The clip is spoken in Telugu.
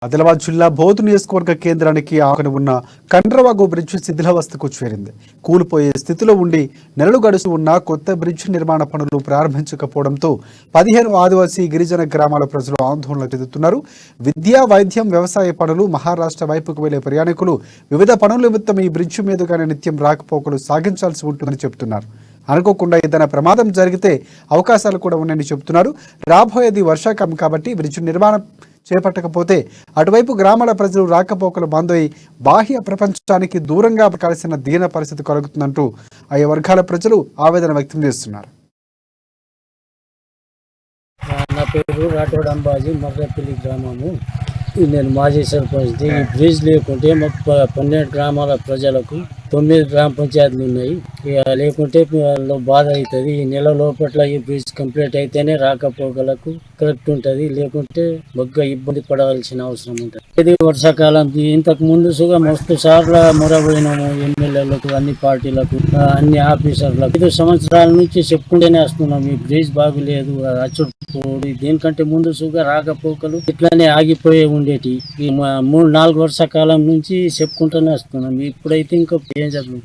ఆదిలాబాద్ జిల్లా బోధ్ నియోజకవర్గ కేంద్రానికి ఆకని ఉన్న కండ్రవాగు బ్రిడ్జ్ శిథిలావస్థకు చేరింది. కూలిపోయే స్థితిలో ఉండి నెలలు గడుస్తూ ఉన్న కొత్త బ్రిడ్జ్ నిర్మాణ పనులు ప్రారంభించకపోవడంతో 15 ఆదివాసీ గిరిజన గ్రామాల ప్రజలు ఆందోళన చెందుతున్నారు. విద్యా, వైద్యం, వ్యవసాయ పనులు, మహారాష్ట్ర వైపుకు వెళ్లే ప్రయాణికులు వివిధ పనుల నిమిత్తం ఈ బ్రిడ్జ్ మీదుగానే నిత్యం రాకపోకలు సాగించాల్సి ఉంటుందని చెబుతున్నారు. అనుకోకుండా ఏదైనా ప్రమాదం జరిగితే అవకాశాలు కూడా ఉన్నాయని చెబుతున్నారు. రాబోయేది వర్షాకాలం కాబట్టి బ్రిడ్జ్ నిర్మాణం చేపట్టకపోతే అటువైపు గ్రామాల ప్రజలు రాకపోకలు బంద్ బాహ్య ప్రపంచానికి దూరంగా కలిసిన దీన పరిస్థితి కలుగుతుందంటూ ఆయా వర్గాల ప్రజలు ఆవేదన వ్యక్తం చేస్తున్నారు. నా పేరు రాఠోడ్ అంబాజీ, మర్రపల్లి గ్రామము. నేను మాజీ సర్పంచ్. ఈ బ్రిడ్జ్ లేకుంటే మాకు 12 గ్రామాల ప్రజలకు 9 గ్రామ పంచాయతీలు ఉన్నాయి. లేకుంటే బాధ అవుతుంది. ఈ నెల లోపట్ల ఈ బ్రిడ్జ్ కంప్లీట్ అయితేనే రాకపోకలకు కరెక్ట్ ఉంటుంది. లేకుంటే బాగా ఇబ్బంది పడాల్సిన అవసరం ఉంటుంది. ఇది వర్షాకాలం. ఇంతకు ముందు సుగా మస్తు సార్లు మొరబోయినాము ఎమ్మెల్యేలకు, అన్ని పార్టీలకు, అన్ని ఆఫీసర్లకు. 5 సంవత్సరాల నుంచి చెప్పుకుంటూనే వస్తున్నాం ఈ బ్రిడ్జ్ బాగులేదు, అచ్చుడుపోడు. దీనికంటే ముందు సుగా రాకపోకలు ఇట్లానే ఆగిపోయే ఉండేటి. ఈ 3-4 వర్షాకాలం నుంచి చెప్పుకుంటూనే వస్తున్నాం. ఇప్పుడైతే ఇంకా ఏం జరుగుతుంది.